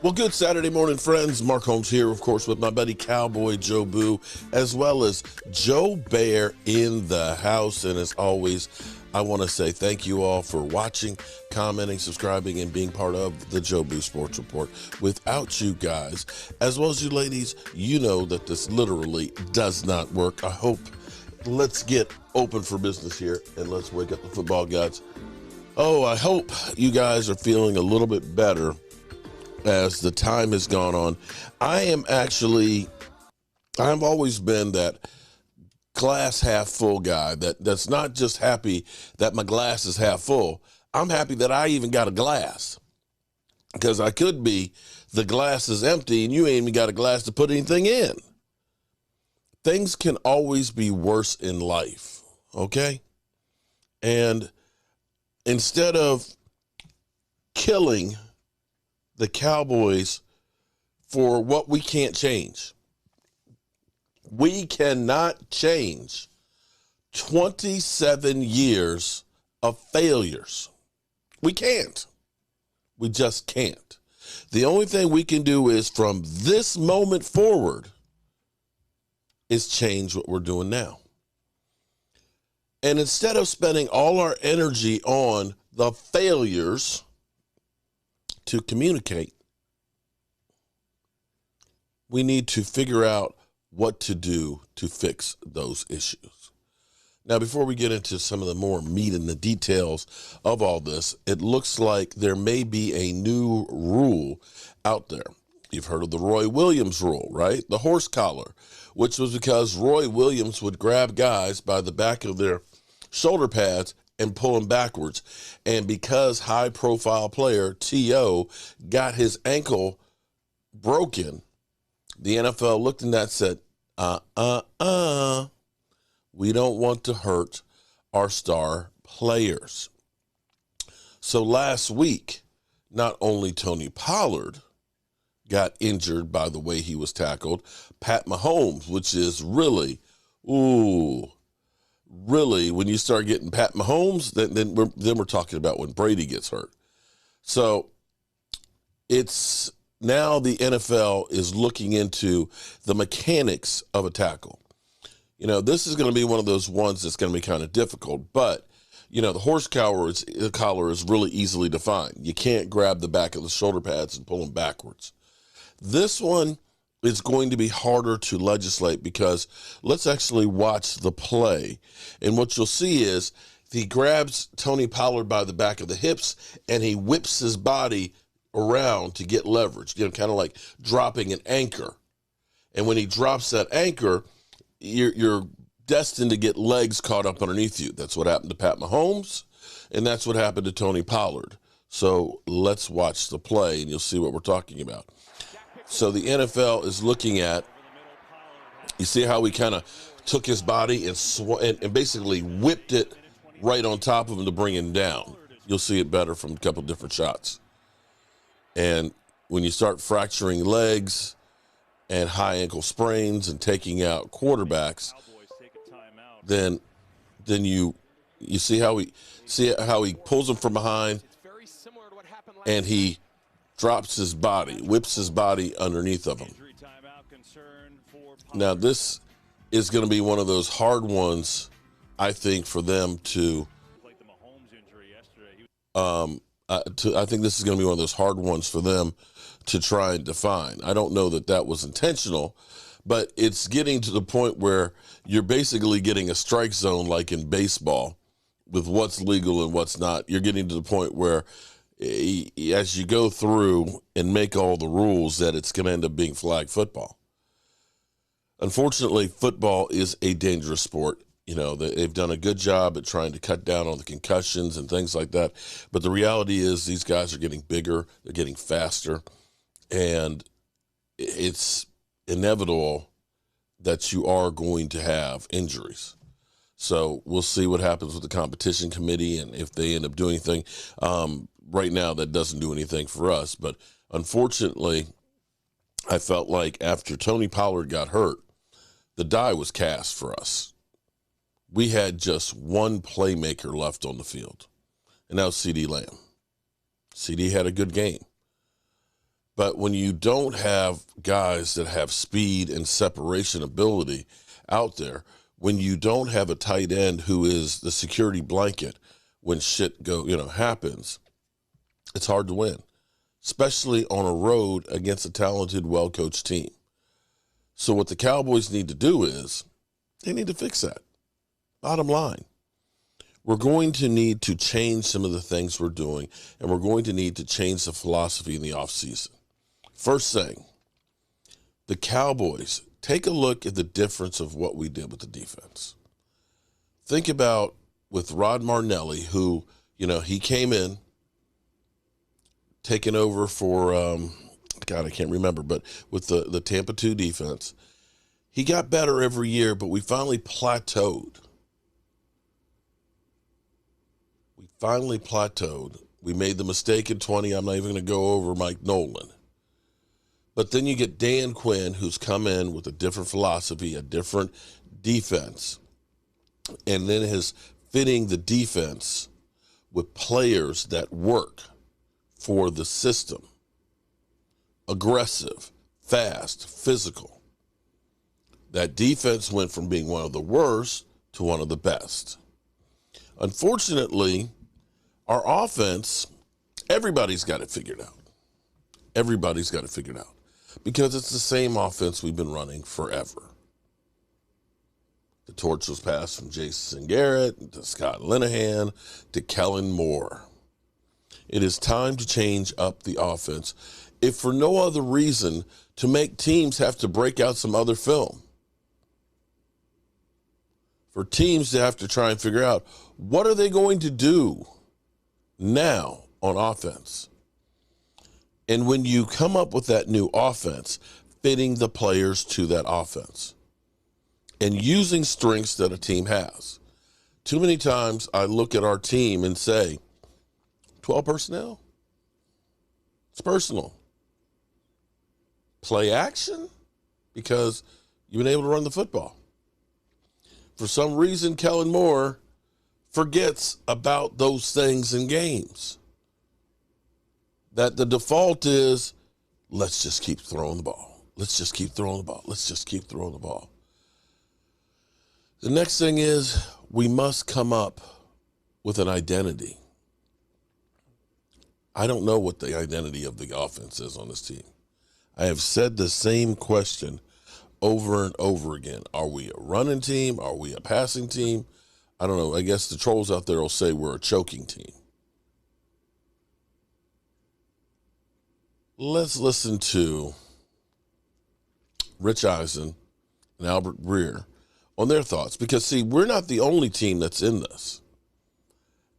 Well, good Saturday morning, friends. Mark Holmes here, of course, with my buddy Cowboy Joe Boo, as well as Joe Bear in the house. And as always, I want to say thank you all for watching, commenting, subscribing, and being part of the Joe Boo Sports Report. Without you guys, as well as you ladies, you know that this literally does not work. I hope let's get open for business here and let's wake up the football gods. Oh, I hope you guys are feeling a little bit better as the time has gone on. I've always been that glass half full guy that's not just happy that my glass is half full. I'm happy that I even got a glass, because I could be the glass is empty and you ain't even got a glass to put anything in. Things can always be worse in life, okay? And instead of killing the Cowboys for what we can't change, we cannot change 27 years of failures. We can't. We just can't. The only thing we can do is from this moment forward is change what we're doing now. And instead of spending all our energy on the failures to communicate, we need to figure out what to do to fix those issues. Now, before we get into some of the more meat and the details of all this, it looks like there may be a new rule out there. You've heard of the Roy Williams rule, right? The horse collar, which was because Roy Williams would grab guys by the back of their shoulder pads and pull them backwards. And because high-profile player T.O. got his ankle broken, the NFL looked at that and said, we don't want to hurt our star players. So last week, not only Tony Pollard got injured by the way he was tackled, Pat Mahomes, which is really, when you start getting Pat Mahomes, then we're talking about when Brady gets hurt. So it's now the NFL is looking into the mechanics of a tackle. You know, this is going to be one of those ones that's going to be kind of difficult, but you know, the horse collar is really easily defined. You can't grab the back of the shoulder pads and pull them backwards. This one is going to be harder to legislate, because let's actually watch the play. And what you'll see is he grabs Tony Pollard by the back of the hips and he whips his body around to get leverage, you know, kind of like dropping an anchor. And when he drops that anchor, you're destined to get legs caught up underneath you. That's what happened to Pat Mahomes, and that's what happened to Tony Pollard. So let's watch the play, and you'll see what we're talking about. So the NFL is looking at, you see how he kind of took his body and basically whipped it right on top of him to bring him down. You'll see it better from a couple different shots. And when you start fracturing legs and high ankle sprains and taking out quarterbacks, then you see how he pulls him from behind and he drops his body, whips his body underneath of him. Now, this is going to be one of those hard ones, I think, for them to I think this is going to be one of those hard ones for them to try and define. I don't know that was intentional, but it's getting to the point where you're basically getting a strike zone like in baseball with what's legal and what's not. You're getting to the point where as you go through and make all the rules, that it's going to end up being flag football. Unfortunately, football is a dangerous sport. You know, they've done a good job at trying to cut down on the concussions and things like that. But the reality is these guys are getting bigger, they're getting faster, and it's inevitable that you are going to have injuries. So we'll see what happens with the competition committee and if they end up doing anything. Right now, that doesn't do anything for us. But unfortunately, I felt like after Tony Pollard got hurt, the die was cast for us. We had just one playmaker left on the field, and that was CeeDee Lamb. CeeDee had a good game. But when you don't have guys that have speed and separation ability out there, when you don't have a tight end who is the security blanket when shit happens, it's hard to win, especially on a road against a talented, well-coached team. So what the Cowboys need to do is they need to fix that. Bottom line. We're going to need to change some of the things we're doing, and we're going to need to change the philosophy in the offseason. First thing, the Cowboys, take a look at the difference of what we did with the defense. Think about with Rod Marnelli, who, he came in, taking over for, I can't remember, but with the Tampa 2 defense, he got better every year, but we finally plateaued. We made the mistake in 20. I'm not even going to go over Mike Nolan. But then you get Dan Quinn, who's come in with a different philosophy, a different defense, and then is fitting the defense with players that work for the system. Aggressive, fast, physical. That defense went from being one of the worst to one of the best. Unfortunately, our offense, everybody's got it figured out. Everybody's got it figured out because it's the same offense we've been running forever. The torch was passed from Jason Garrett to Scott Linehan to Kellen Moore. It is time to change up the offense, if for no other reason, to make teams have to break out some other film. For teams to have to try and figure out what are they going to do now on offense. And when you come up with that new offense, fitting the players to that offense and using strengths that a team has. Too many times I look at our team and say, 12 personnel? It's personal. Play action? Because you've been able to run the football. For some reason, Kellen Moore forgets about those things in games. That the default is, let's just keep throwing the ball. Let's just keep throwing the ball. Let's just keep throwing the ball. The next thing is we must come up with an identity. I don't know what the identity of the offense is on this team. I have said the same question over and over again. Are we a running team? Are we a passing team? I don't know. I guess the trolls out there will say we're a choking team. Let's listen to Rich Eisen and Albert Breer on their thoughts. Because, see, we're not the only team that's in this.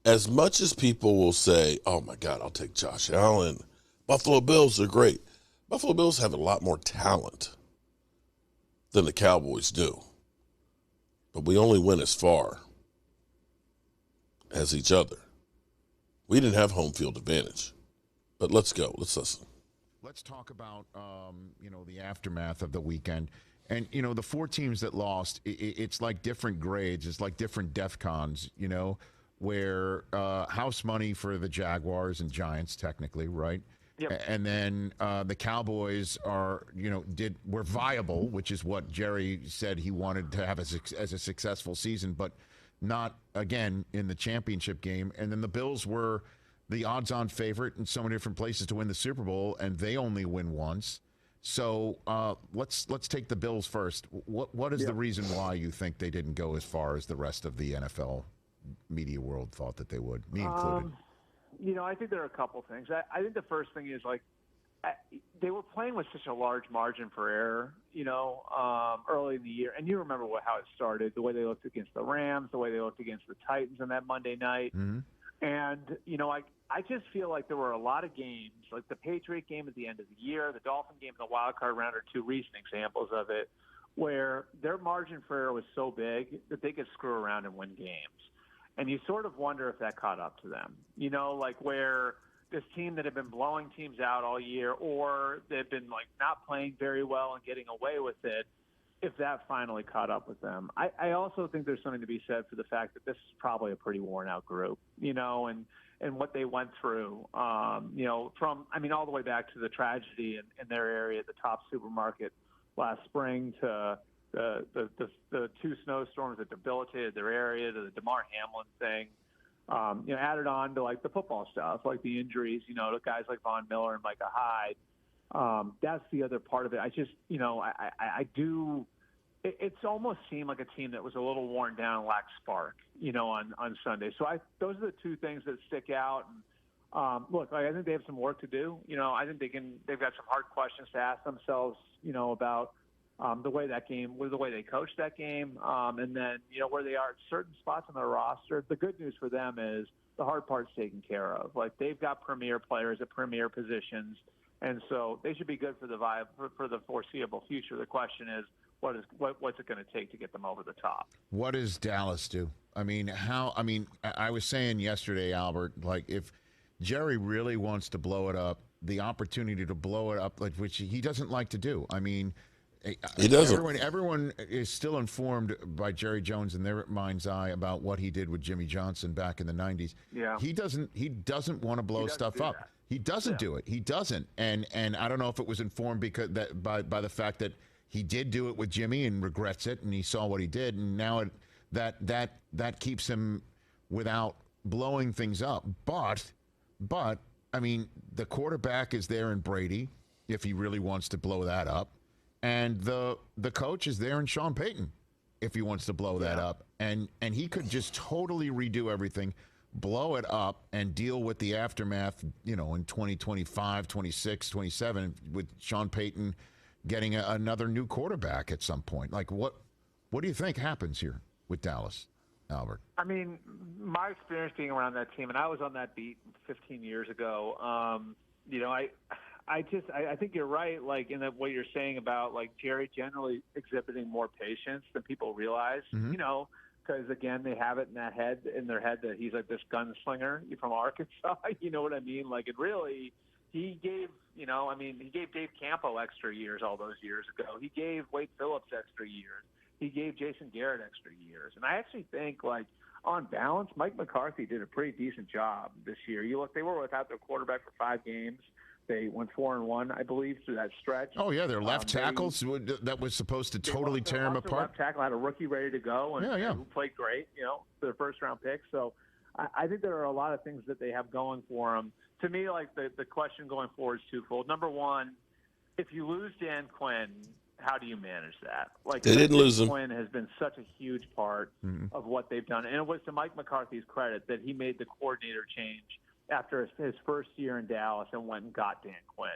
As much as people will say, oh, my God, I'll take Josh Allen. Buffalo Bills are great. Buffalo Bills have a lot more talent than the Cowboys do. But we only went as far as each other. We didn't have home field advantage. But let's go. Let's listen. Let's talk about, the aftermath of the weekend. And, the 4 teams that lost, it's like different grades. It's like different DEFCONs, where house money for the Jaguars and Giants, technically, right? Yep. And then the Cowboys were viable, which is what Jerry said he wanted to have as a successful season, but not, again, in the championship game. And then the Bills were the odds-on favorite in so many different places to win the Super Bowl, and they only win once. So let's take the Bills first. What is the reason why you think they didn't go as far as the rest of the NFL media world thought that they would, me included? I think there are a couple things. I think the first thing is, they were playing with such a large margin for error, early in the year. And you remember how it started, the way they looked against the Rams, the way they looked against the Titans on that Monday night. Mm-hmm. And, I just feel like there were a lot of games, like the Patriot game at the end of the year, the Dolphin game in the wild card round are 2 recent examples of it, where their margin for error was so big that they could screw around and win games. And you sort of wonder if that caught up to them, where this team that had been blowing teams out all year, or they've been not playing very well and getting away with it, if that finally caught up with them. I also think there's something to be said for the fact that this is probably a pretty worn out group, and and what they went through, from, all the way back to the tragedy in their area, the Top supermarket last spring, to the two snowstorms that debilitated their area, to the DeMar Hamlin thing, added on to like the football stuff, like the injuries, to guys like Von Miller and Micah Hyde. That's the other part of it. I just, it's almost seemed like a team that was a little worn down and lacked spark, on Sunday. So those are the two things that stick out. And look, I think they have some work to do. I think they've got some hard questions to ask themselves, about the way they coached that game, and then where they are at certain spots on their roster. The good news for them is the hard part's taken care of. Like, they've got premier players at premier positions, and so they should be good for the foreseeable future. The question is, what's it going to take to get them over the top? What does Dallas do? I was saying yesterday, Albert, like, if Jerry really wants to blow it up, the opportunity to blow it up, like, which he doesn't like to do. He doesn't. Everyone is still informed by Jerry Jones in their mind's eye about what he did with Jimmy Johnson back in the 90s. Yeah. He doesn't want to blow stuff up. That. He doesn't do it. He doesn't. And I don't know if it was informed because by the fact that he did do it with Jimmy and regrets it, and he saw what he did, and now that keeps him without blowing things up. But the quarterback is there in Brady if he really wants to blow that up. And the coach is there in Sean Payton if he wants to blow that up. And he could just totally redo everything, blow it up, and deal with the aftermath, in 2025, 26, 27, with Sean Payton getting another new quarterback at some point. Like, what do you think happens here with Dallas, Albert? My experience being around that team, and I was on that beat 15 years ago, I think you're right, like, in what you're saying about, like, Jerry generally exhibiting more patience than people realize, because, again, they have it in their head that he's like this gunslinger from Arkansas, you know what I mean? Like, it really, he gave Dave Campo extra years all those years ago. He gave Wade Phillips extra years. He gave Jason Garrett extra years. And I actually think, like, on balance, Mike McCarthy did a pretty decent job this year. You look, they were without their quarterback for 5 games. They went 4-1, I believe, through that stretch. Oh, yeah, their left tackles that was supposed to totally tear them apart. Left tackle had a rookie ready to go and who played great, their first-round pick. So I think there are a lot of things that they have going for them. To me, like, the question going forward is twofold. Number one, if you lose Dan Quinn, how do you manage that? Like, they didn't lose him. Quinn has been such a huge part of what they've done. And it was to Mike McCarthy's credit that he made the coordinator change after his first year in Dallas and went and got Dan Quinn.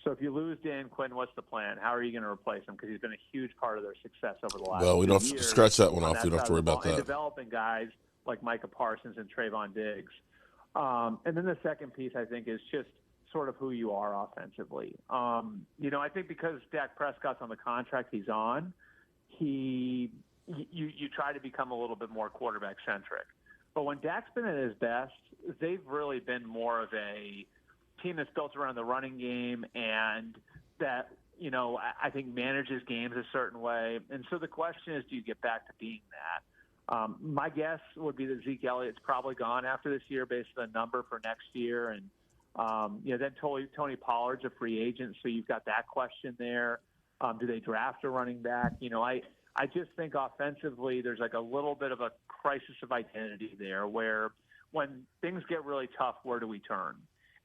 So if you lose Dan Quinn, what's the plan? How are you going to replace him? Because he's been a huge part of their success over the last Well, we don't years scratch that one off. We don't have to worry about that. And developing guys like Micah Parsons and Trayvon Diggs. And then the second piece, I think, is just sort of who you are offensively. I think because Dak Prescott's on the contract he's on, you try to become a little bit more quarterback-centric. But when Dak's been at his best, they've really been more of a team that's built around the running game and that, I think manages games a certain way. And so the question is, do you get back to being that? My guess would be that Zeke Elliott's probably gone after this year based on the number for next year. And, then Tony Pollard's a free agent, so you've got that question there. Do they draft a running back? I just think offensively there's like a little bit of a crisis of identity there where when things get really tough, where do we turn?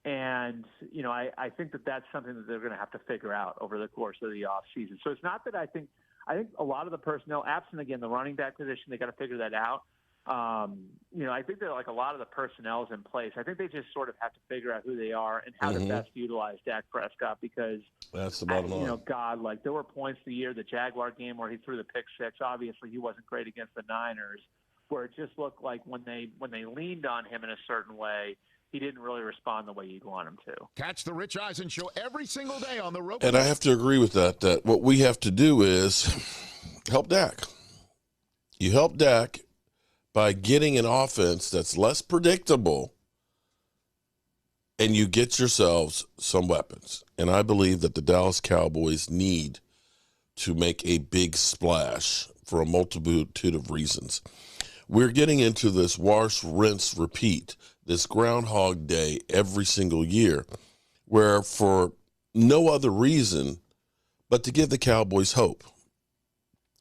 And, I think that that's something that they're going to have to figure out over the course of the offseason. So it's not that I think a lot of the personnel, absent, again, the running back position, they got to figure that out. I think that, like, a lot of the personnel is in place. I think they just sort of have to figure out who they are and how to best utilize Dak Prescott because that's the bottom line. Like, there were points the year, the Jaguar game where he threw the pick six. Obviously, he wasn't great against the Niners, where it just looked like when they leaned on him in a certain way, he didn't really respond the way you'd want him to. Catch the Rich Eisen Show every single day on the road. And I have to agree with that what we have to do is help Dak. You help Dak by getting an offense that's less predictable, and you get yourselves some weapons. And I believe that the Dallas Cowboys need to make a big splash for a multitude of reasons. We're getting into this wash, rinse, repeat this Groundhog Day every single year, where for no other reason but to give the Cowboys hope.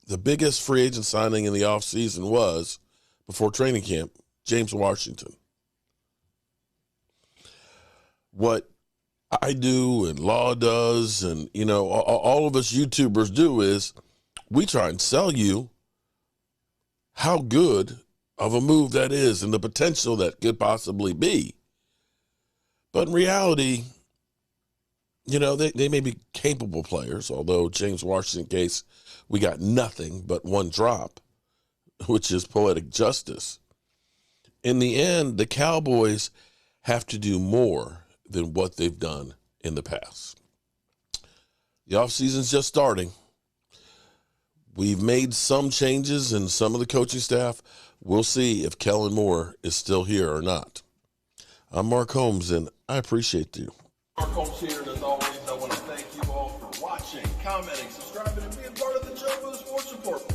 The biggest free agent signing in the offseason was, before training camp, James Washington. What I do and Law does and, all of us YouTubers do is we try and sell you how good of a move that is and the potential that could possibly be. But in reality, they may be capable players, although James Washington case, we got nothing but one drop, which is poetic justice. In the end, the Cowboys have to do more than what they've done in the past. The offseason's just starting. We've made some changes in some of the coaching staff. We'll see if Kellen Moore is still here or not. I'm Mark Holmes, and I appreciate you. Mark Holmes here, and as always, I want to thank you all for watching, commenting, subscribing, and being part of the Joe Sports Report.